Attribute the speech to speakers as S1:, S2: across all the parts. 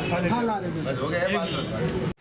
S1: हाँ ला रहे
S2: बस हो गया है।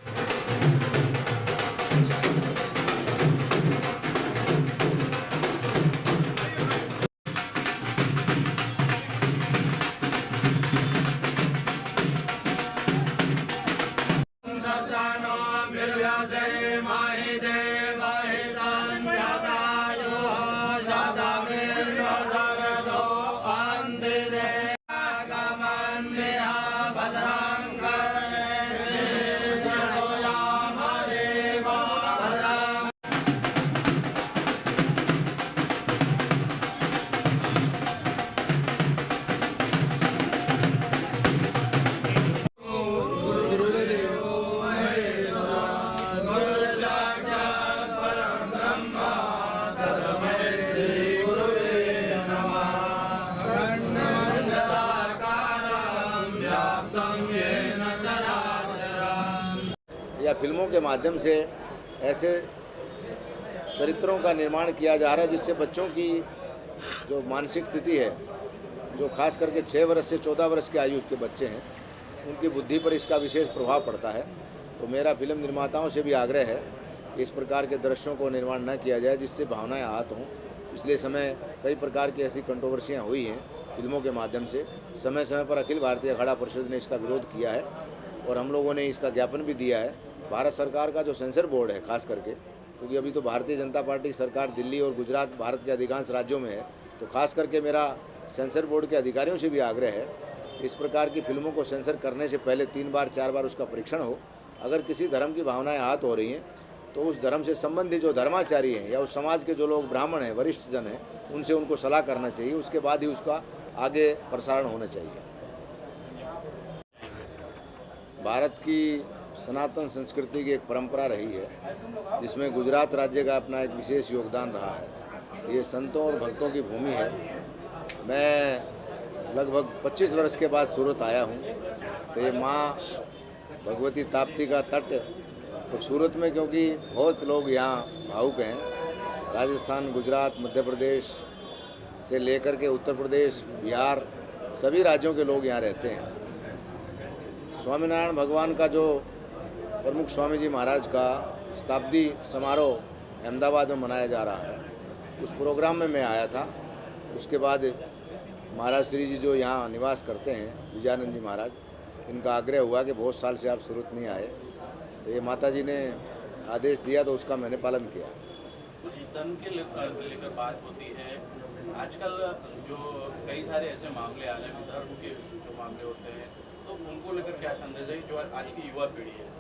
S2: या फिल्मों के माध्यम से ऐसे चरित्रों का निर्माण किया जा रहा है जिससे बच्चों की जो मानसिक स्थिति है, जो खास करके 6 वर्ष से 14 वर्ष की आयु के बच्चे हैं, उनकी बुद्धि पर इसका विशेष प्रभाव पड़ता है। तो मेरा फिल्म निर्माताओं से भी आग्रह है कि इस प्रकार के दृश्यों को निर्माण न किया जाए जिससे भावनाएं आहत हों। पिछले समय कई प्रकार की ऐसी कंट्रोवर्सियाँ हुई हैं फिल्मों के माध्यम से। समय समय पर अखिल भारतीय अखाड़ा परिषद ने इसका विरोध किया है और हम लोगों ने इसका ज्ञापन भी दिया है। भारत सरकार का जो सेंसर बोर्ड है, खास करके क्योंकि अभी तो भारतीय जनता पार्टी की सरकार दिल्ली और गुजरात भारत के अधिकांश राज्यों में है, तो खास करके मेरा सेंसर बोर्ड के अधिकारियों से भी आग्रह है इस प्रकार की फिल्मों को सेंसर करने से पहले 3 बार 4 बार उसका परीक्षण हो। अगर किसी धर्म की भावनाएं आहत हो रही हैं तो उस धर्म से संबंधित जो धर्माचारी हैं या उस समाज के जो लोग ब्राह्मण हैं, वरिष्ठ जन हैं, उनसे उनको सलाह करना चाहिए। उसके बाद ही उसका आगे प्रसारण होना चाहिए। भारत की सनातन संस्कृति की एक परंपरा रही है जिसमें गुजरात राज्य का अपना एक विशेष योगदान रहा है। ये संतों और भक्तों की भूमि है। मैं लगभग 25 वर्ष के बाद सूरत आया हूँ, तो ये माँ भगवती ताप्ती का तट और सूरत में, क्योंकि बहुत लोग यहाँ भावुक हैं, राजस्थान, गुजरात, मध्य प्रदेश से लेकर के उत्तर प्रदेश, बिहार, सभी राज्यों के लोग यहाँ रहते हैं। स्वामीनारायण भगवान का जो प्रमुख स्वामी जी महाराज का शताब्दी समारोह अहमदाबाद में मनाया जा रहा है, उस प्रोग्राम में मैं आया था। उसके बाद महाराज श्री जी जो यहाँ निवास करते हैं, विजयानंद जी महाराज, इनका आग्रह हुआ कि बहुत साल से आप सूरत नहीं आए, तो ये माता जी ने आदेश दिया तो उसका मैंने पालन किया।
S3: धन के लेकर बात होती है आजकल, जो कई सारे ऐसे मामले आ रहे हैं, धर्म के जो मामले होते हैं, तो उनको लेकर क्या संदेश है जो आज की युवा पीढ़ी है?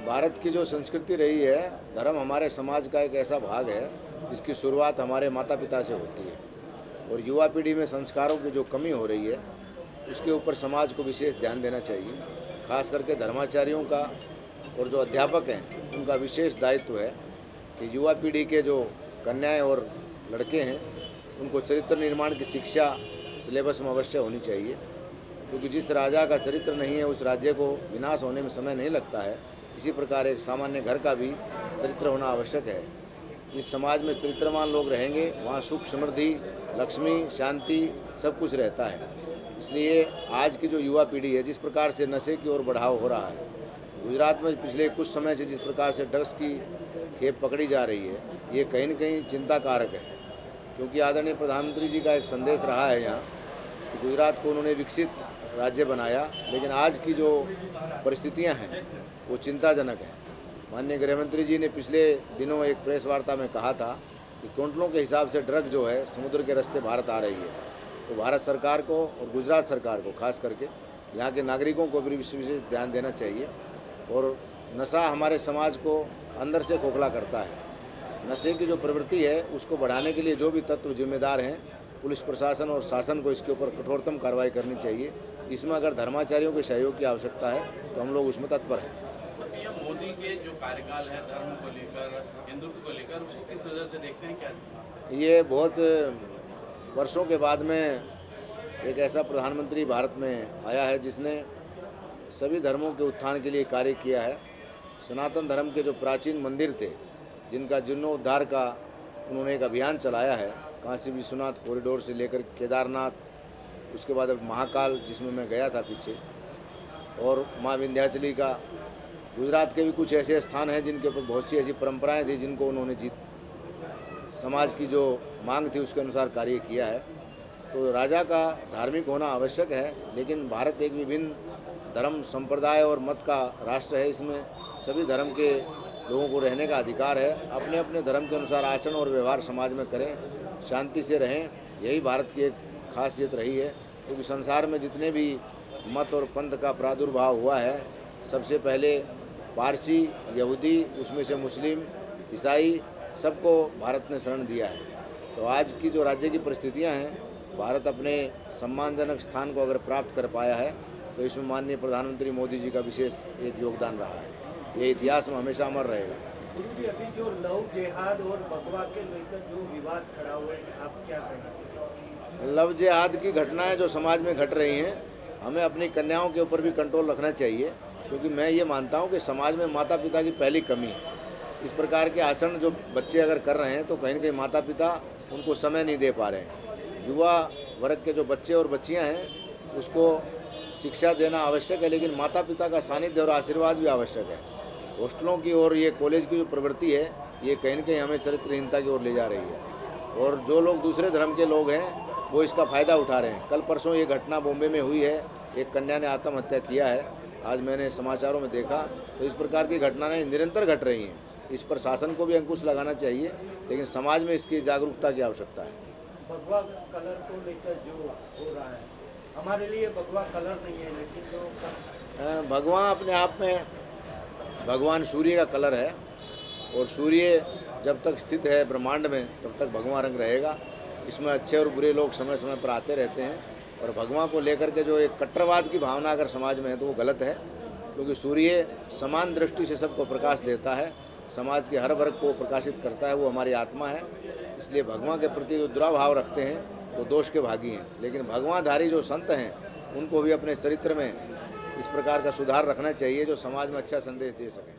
S2: भारत की जो संस्कृति रही है, धर्म हमारे समाज का एक ऐसा भाग है जिसकी शुरुआत हमारे माता पिता से होती है और युवा पीढ़ी में संस्कारों की जो कमी हो रही है उसके ऊपर समाज को विशेष ध्यान देना चाहिए। खास करके धर्माचार्यों का और जो अध्यापक हैं उनका विशेष दायित्व है कि युवा पीढ़ी के जो कन्याएं और लड़के हैं उनको चरित्र निर्माण की शिक्षा सिलेबस में अवश्य होनी चाहिए, क्योंकि जिस राजा का चरित्र नहीं है उस राज्य को विनाश होने में समय नहीं लगता है। इसी प्रकार एक सामान्य घर का भी चरित्र होना आवश्यक है। जिस समाज में चरित्रवान लोग रहेंगे वहाँ सुख, समृद्धि, लक्ष्मी, शांति सब कुछ रहता है। इसलिए आज की जो युवा पीढ़ी है, जिस प्रकार से नशे की ओर बढ़ाव हो रहा है, गुजरात में पिछले कुछ समय से जिस प्रकार से ड्रग्स की खेप पकड़ी जा रही है, ये कहीं न कहीं चिंता कारक है। क्योंकि आदरणीय प्रधानमंत्री जी का एक संदेश रहा है यहाँ कि गुजरात को उन्होंने विकसित राज्य बनाया, लेकिन आज की जो परिस्थितियां हैं वो चिंताजनक हैं। माननीय गृहमंत्री जी ने पिछले दिनों एक प्रेस वार्ता में कहा था कि क्विंटलों के हिसाब से ड्रग जो है समुद्र के रास्ते भारत आ रही है। तो भारत सरकार को और गुजरात सरकार को, खास करके यहाँ के नागरिकों को भी विशेष ध्यान देना चाहिए। और नशा हमारे समाज को अंदर से खोखला करता है। नशे की जो प्रवृत्ति है उसको बढ़ाने के लिए जो भी तत्व जिम्मेदार हैं, पुलिस प्रशासन और शासन को इसके ऊपर कठोरतम कार्रवाई करनी चाहिए। इसमें अगर धर्माचार्यों के सहयोग की आवश्यकता है तो हम लोग उसमें तत्पर हैं।
S3: मोदी के जो कार्यकाल है धर्म को लेकर, हिंदुत्व को लेकर, उसको किस नज़र से देखते हैं? क्या
S2: ये बहुत वर्षों के बाद में एक ऐसा प्रधानमंत्री भारत में आया है जिसने सभी धर्मों के उत्थान के लिए कार्य किया है। सनातन धर्म के जो प्राचीन मंदिर थे जिनका जीर्णोद्धार का उन्होंने एक अभियान चलाया है, काशी विश्वनाथ कॉरिडोर से लेकर केदारनाथ, उसके बाद अब महाकाल जिसमें मैं गया था पीछे, और माँ विंध्याचली का। गुजरात के भी कुछ ऐसे स्थान हैं जिनके ऊपर बहुत सी ऐसी परंपराएं थी जिनको उन्होंने समाज की जो मांग थी उसके अनुसार कार्य किया है। तो राजा का धार्मिक होना आवश्यक है, लेकिन भारत एक विभिन्न धर्म संप्रदाय और मत का राष्ट्र है। इसमें सभी धर्म के लोगों को रहने का अधिकार है। अपने अपने धर्म के अनुसार आचरण और व्यवहार समाज में करें, शांति से रहें। यही भारत की एक खासियत रही है, क्योंकि संसार में जितने भी मत और पंथ का प्रादुर्भाव हुआ है, सबसे पहले पारसी, यहूदी, उसमें से मुस्लिम, ईसाई, सबको भारत ने शरण दिया है। तो आज की जो राज्य की परिस्थितियां हैं, भारत अपने सम्मानजनक स्थान को अगर प्राप्त कर पाया है तो इसमें माननीय प्रधानमंत्री मोदी जी का विशेष एक योगदान रहा है। ये इतिहास में हमेशा अमर रहेगा।
S1: गुरुजी, अभी जो लव जिहाद और भगवा के लेकर जो विवाद खड़ा हुआ है, आप क्या कहेंगे?
S2: लव जिहाद की घटनाएं जो समाज में घट रही हैं, हमें अपनी कन्याओं के ऊपर भी कंट्रोल रखना चाहिए, क्योंकि मैं ये मानता हूँ कि समाज में माता पिता की पहली कमी है। इस प्रकार के आचरण जो बच्चे अगर कर रहे हैं तो कहीं न कहीं माता पिता उनको समय नहीं दे पा रहे हैं। युवा वर्ग के जो बच्चे और बच्चियाँ हैं उसको शिक्षा देना आवश्यक है, लेकिन माता पिता का सानिध्य और आशीर्वाद भी आवश्यक है। हॉस्टलों की और ये कॉलेज की जो प्रवृत्ति है, ये कहीं न कहीं हमें चरित्रहीनता की ओर ले जा रही है, और जो लोग दूसरे धर्म के लोग हैं वो इसका फ़ायदा उठा रहे हैं। कल परसों ये घटना बॉम्बे में हुई है, एक कन्या ने आत्महत्या किया है, आज मैंने समाचारों में देखा। तो इस प्रकार की घटनाएं निरंतर घट रही हैं। इस पर शासन को भी अंकुश लगाना चाहिए, लेकिन समाज में इसकी जागरूकता की आवश्यकता है।
S1: भगवा कलर को लेकर जो हो रहा है, हमारे लिए भगवा कलर नहीं है, लेकिन जो
S2: भगवा अपने आप में भगवान सूर्य का कलर है, और सूर्य जब तक स्थित है ब्रह्मांड में तब तक भगवा रंग रहेगा। इसमें अच्छे और बुरे लोग समय समय पर आते रहते हैं, और भगवा को लेकर के जो एक कट्टरवाद की भावना अगर समाज में है तो वो गलत है, क्योंकि सूर्य समान दृष्टि से सबको प्रकाश देता है, समाज के हर वर्ग को प्रकाशित करता है, वो हमारी आत्मा है। इसलिए भगवान के प्रति जो दुराभाव रखते हैं वो दोष के भागी हैं, लेकिन भगवाधारी जो संत हैं उनको भी अपने चरित्र में इस प्रकार का सुधार रखना चाहिए जो समाज में अच्छा संदेश दे सकें।